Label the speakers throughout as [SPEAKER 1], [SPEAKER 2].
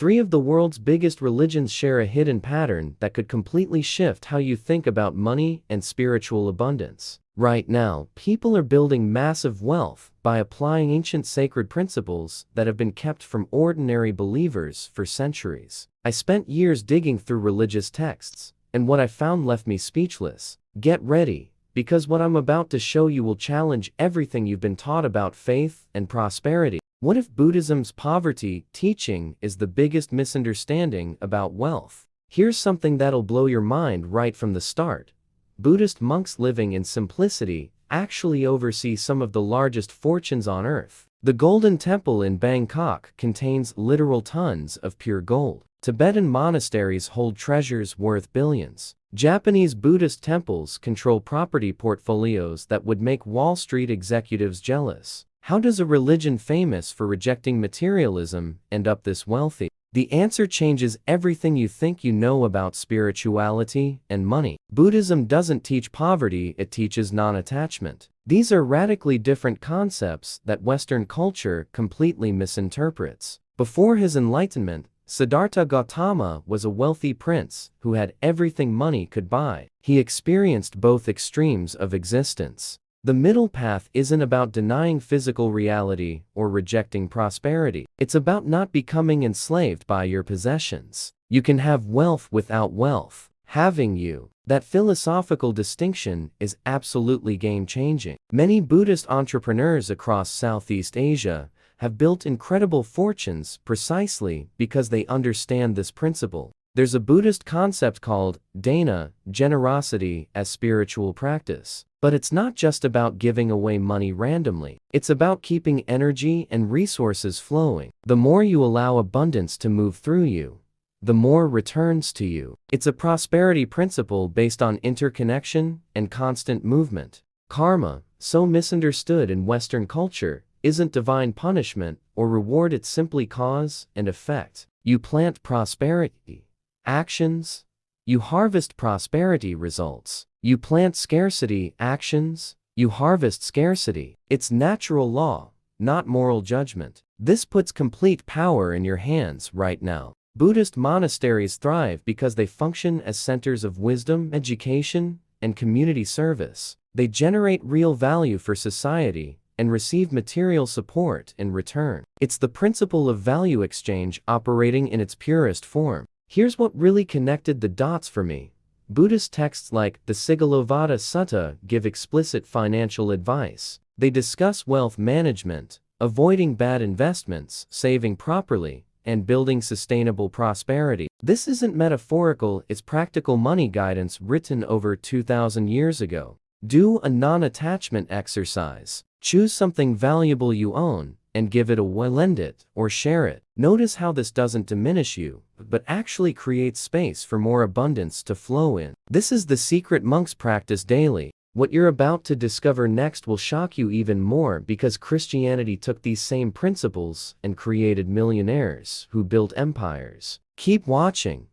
[SPEAKER 1] Three of the world's biggest religions share a hidden pattern that could completely shift how you think about money and spiritual abundance. Right now, people are building massive wealth by applying ancient sacred principles that have been kept from ordinary believers for centuries. I spent years digging through religious texts, and what I found left me speechless. Get ready, because what I'm about to show you will challenge everything you've been taught about faith and prosperity. What if Buddhism's poverty teaching is the biggest misunderstanding about wealth? Here's something that'll blow your mind right from the start. Buddhist monks living in simplicity actually oversee some of the largest fortunes on earth. The Golden Temple in Bangkok contains literal tons of pure gold. Tibetan monasteries hold treasures worth billions. Japanese Buddhist temples control property portfolios that would make Wall Street executives jealous. How does a religion famous for rejecting materialism end up this wealthy? The answer changes everything you think you know about spirituality and money. Buddhism doesn't teach poverty, it teaches non-attachment. These are radically different concepts that Western culture completely misinterprets. Before his enlightenment, Siddhartha Gautama was a wealthy prince who had everything money could buy. He experienced both extremes of existence. The middle path isn't about denying physical reality or rejecting prosperity. It's about not becoming enslaved by your possessions. You can have wealth without wealth having you. That philosophical distinction is absolutely game-changing. Many Buddhist entrepreneurs across Southeast Asia have built incredible fortunes precisely because they understand this principle. There's a Buddhist concept called dana, generosity as spiritual practice. But it's not just about giving away money randomly. It's about keeping energy and resources flowing. The more you allow abundance to move through you, the more returns to you. It's a prosperity principle based on interconnection and constant movement. Karma, so misunderstood in Western culture, isn't divine punishment or reward, it's simply cause and effect. You plant prosperity actions, you harvest prosperity results. You plant scarcity actions, you harvest scarcity. It's natural law, not moral judgment. This puts complete power in your hands right now. Buddhist monasteries thrive because they function as centers of wisdom, education, and community service. They generate real value for society and receive material support in return. It's the principle of value exchange operating in its purest form. Here's what really connected the dots for me. Buddhist texts like the Sigalovada Sutta give explicit financial advice. They discuss wealth management, avoiding bad investments, saving properly, and building sustainable prosperity. This isn't metaphorical, it's practical money guidance written over 2,000 years ago. Do a non-attachment exercise. Choose something valuable you own and give it away, lend it, or share it. Notice how this doesn't diminish you, but actually creates space for more abundance to flow in. This is the secret monks practice daily. What you're about to discover next will shock you even more because Christianity took these same principles and created millionaires who built empires. Keep watching.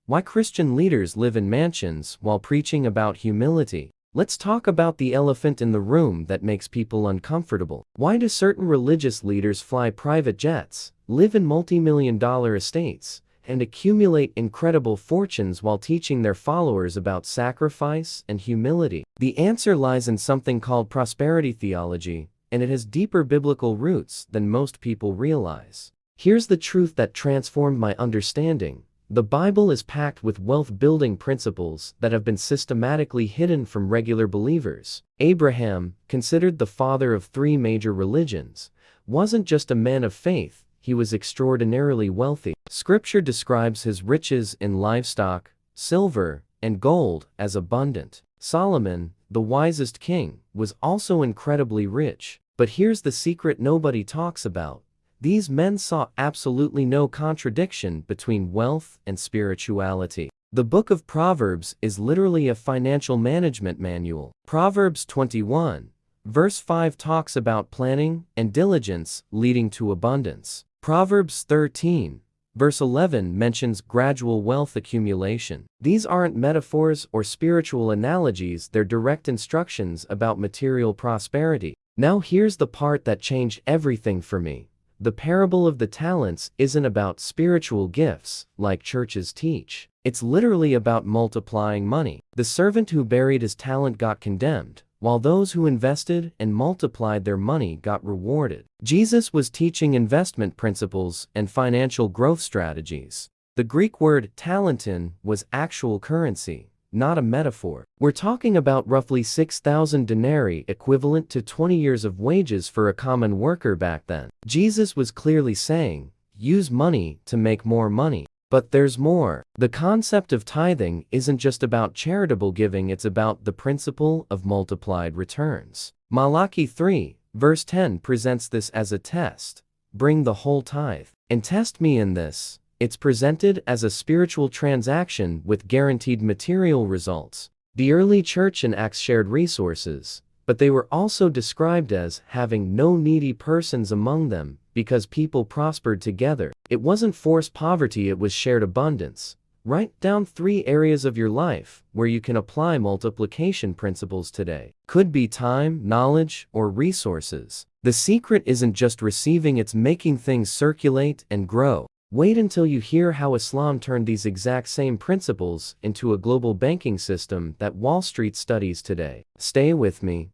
[SPEAKER 1] Why Christian leaders live in mansions while preaching about humility. Let's talk about the elephant in the room that makes people uncomfortable. Why do certain religious leaders fly private jets, live in multi-million-dollar estates, and accumulate incredible fortunes while teaching their followers about sacrifice and humility? The answer lies in something called prosperity theology, and it has deeper biblical roots than most people realize. Here's the truth that transformed my understanding. The Bible is packed with wealth-building principles that have been systematically hidden from regular believers. Abraham, considered the father of three major religions, wasn't just a man of faith, he was extraordinarily wealthy. Scripture describes his riches in livestock, silver, and gold as abundant. Solomon, the wisest king, was also incredibly rich. But here's the secret nobody talks about. These men saw absolutely no contradiction between wealth and spirituality. The book of Proverbs is literally a financial management manual. Proverbs 21, verse 5 talks about planning and diligence leading to abundance. Proverbs 13, verse 11 mentions gradual wealth accumulation. These aren't metaphors or spiritual analogies, they're direct instructions about material prosperity. Now here's the part that changed everything for me. The parable of the talents isn't about spiritual gifts, like churches teach. It's literally about multiplying money. The servant who buried his talent got condemned, while those who invested and multiplied their money got rewarded. Jesus was teaching investment principles and financial growth strategies. The Greek word talentin was actual currency, not a metaphor. We're talking about roughly 6,000 denarii, equivalent to 20 years of wages for a common worker back then. Jesus was clearly saying, use money to make more money. But there's more. The concept of tithing isn't just about charitable giving, it's about the principle of multiplied returns. Malachi 3, verse 10 presents this as a test. Bring the whole tithe, and test me in this. It's presented as a spiritual transaction with guaranteed material results. The early church in Acts shared resources, but they were also described as having no needy persons among them, because people prospered together. It wasn't forced poverty, it was shared abundance. Write down 3 areas of your life where you can apply multiplication principles today. Could be time, knowledge, or resources. The secret isn't just receiving, it's making things circulate and grow. Wait until you hear how Islam turned these exact same principles into a global banking system that Wall Street studies today. Stay with me.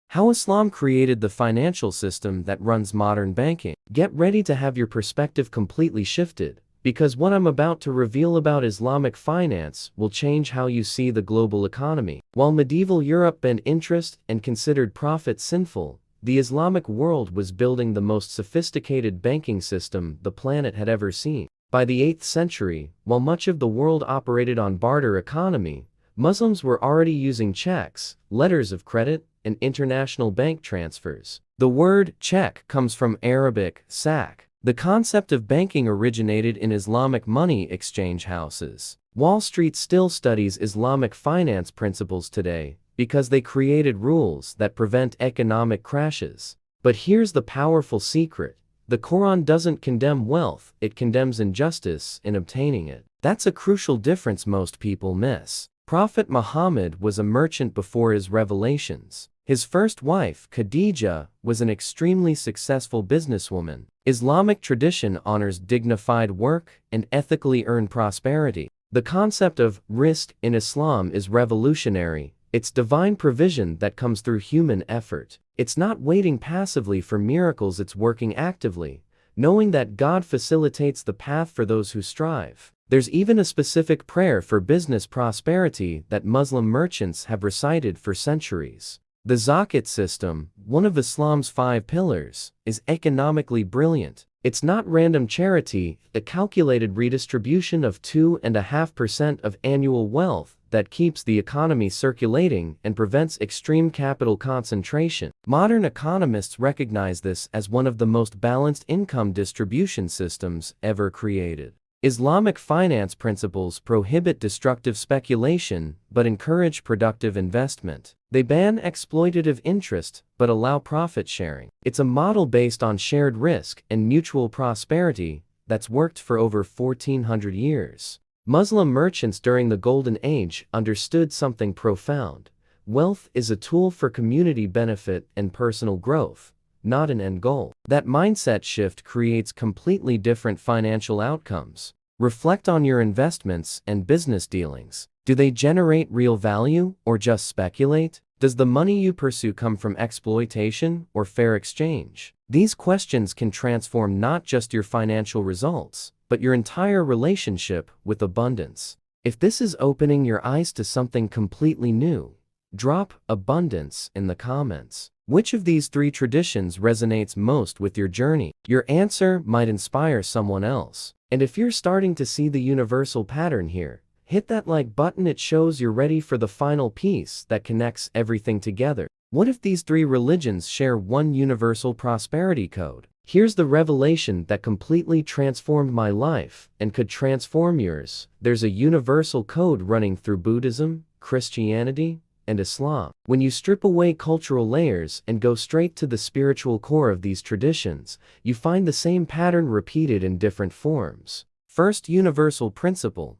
[SPEAKER 1] How Islam created the financial system that runs modern banking. Get ready to have your perspective completely shifted, because what I'm about to reveal about Islamic finance will change how you see the global economy. While medieval Europe banned interest and considered profit sinful, the Islamic world was building the most sophisticated banking system the planet had ever seen. By the 8th century, while much of the world operated on barter economy, Muslims were already using checks, letters of credit, and international bank transfers. The word check comes from Arabic sak. The concept of banking originated in Islamic money exchange houses. Wall Street still studies Islamic finance principles today because they created rules that prevent economic crashes. But here's the powerful secret. The Quran doesn't condemn wealth, it condemns injustice in obtaining it. That's a crucial difference most people miss. Prophet Muhammad was a merchant before his revelations. His first wife, Khadijah, was an extremely successful businesswoman. Islamic tradition honors dignified work and ethically earned prosperity. The concept of rizq in Islam is revolutionary. It's divine provision that comes through human effort. It's not waiting passively for miracles, it's working actively, knowing that God facilitates the path for those who strive. There's even a specific prayer for business prosperity that Muslim merchants have recited for centuries. The zakat system, one of Islam's 5 pillars, is economically brilliant. It's not random charity, a calculated redistribution of 2.5% of annual wealth that keeps the economy circulating and prevents extreme capital concentration. Modern economists recognize this as one of the most balanced income distribution systems ever created. Islamic finance principles prohibit destructive speculation but encourage productive investment. They ban exploitative interest but allow profit sharing. It's a model based on shared risk and mutual prosperity that's worked for over 1,400 years. Muslim merchants during the Golden Age understood something profound. Wealth is a tool for community benefit and personal growth, not an end goal. That mindset shift creates completely different financial outcomes. Reflect on your investments and business dealings. Do they generate real value or just speculate? Does the money you pursue come from exploitation or fair exchange? These questions can transform not just your financial results, but your entire relationship with abundance. If this is opening your eyes to something completely new, drop abundance in the comments. Which of these 3 traditions resonates most with your journey? Your answer might inspire someone else. And if you're starting to see the universal pattern here, hit that like button. It shows you're ready for the final piece that connects everything together. What if these 3 religions share one universal prosperity code? Here's the revelation that completely transformed my life and could transform yours. There's a universal code running through Buddhism, Christianity, and Islam. When you strip away cultural layers and go straight to the spiritual core of these traditions, you find the same pattern repeated in different forms. First universal principle.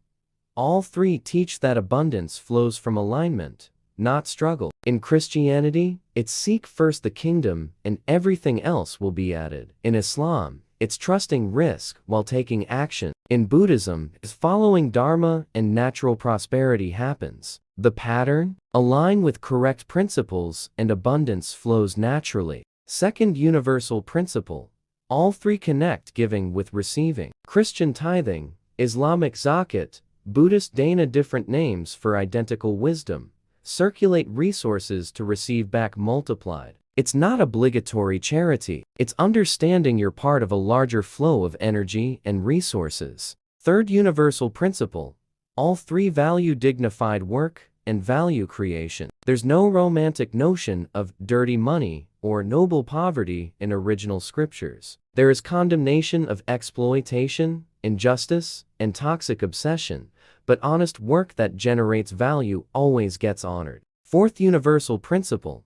[SPEAKER 1] All 3 teach that abundance flows from alignment, not struggle. In Christianity, it's seek first the kingdom and everything else will be added. In Islam, It's trusting risk while taking action. In Buddhism, is following Dharma and natural prosperity happens. The pattern? Align with correct principles and abundance flows naturally. Second universal principle. All three connect, giving with receiving. Christian tithing, Islamic zakat, Buddhist dana, different names for identical wisdom. Circulate resources to receive back multiplied. It's not obligatory charity. It's understanding you're part of a larger flow of energy and resources. Third universal principle. All three value dignified work and value creation. There's no romantic notion of dirty money or noble poverty in original scriptures. There is condemnation of exploitation, injustice, and toxic obsession, but honest work that generates value always gets honored. Fourth universal principle.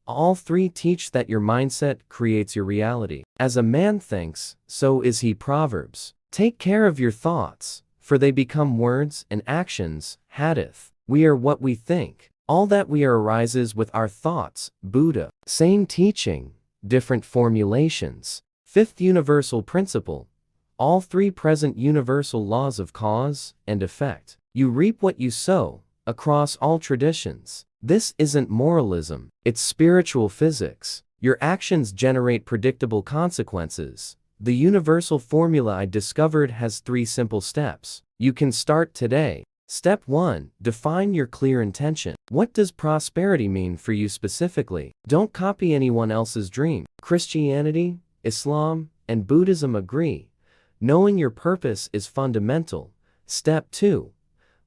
[SPEAKER 1] All three teach that your mindset creates your reality. As a man thinks, so is he. Proverbs. Take care of your thoughts, for they become words and actions. Hadith. We are what we think. All that we are arises with our thoughts. Buddha. Same teaching, different formulations. Fifth universal principle. All three present universal laws of cause and effect. You reap what you sow, across all traditions. This isn't moralism, it's spiritual physics. Your actions generate predictable consequences. The universal formula I discovered has 3 simple steps. You can start today. Step 1. Define your clear intention. What does prosperity mean for you specifically? Don't copy anyone else's dream. Christianity, Islam, and Buddhism agree. Knowing your purpose is fundamental. Step 2.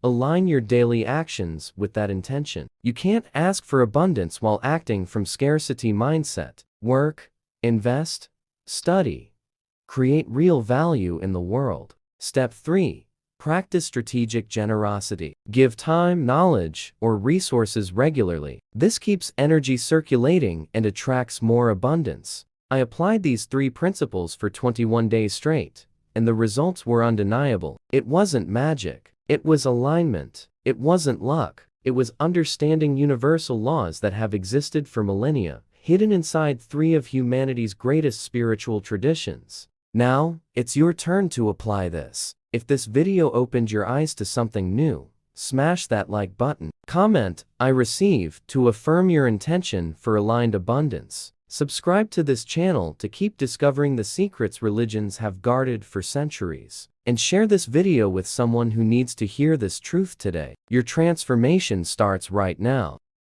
[SPEAKER 1] Align your daily actions with that intention. You can't ask for abundance while acting from scarcity mindset. Work, invest, study, create real value in the world. Step 3. Practice strategic generosity. Give time, knowledge, or resources regularly. This keeps energy circulating and attracts more abundance. I applied these 3 principles for 21 days straight, and the results were undeniable. It wasn't magic. It was alignment. It wasn't luck. It was understanding universal laws that have existed for millennia, hidden inside 3 of humanity's greatest spiritual traditions. Now, it's your turn to apply this. If this video opened your eyes to something new, smash that like button. Comment, "I receive," to affirm your intention for aligned abundance. Subscribe to this channel to keep discovering the secrets religions have guarded for centuries. And share this video with someone who needs to hear this truth today. Your transformation starts right now.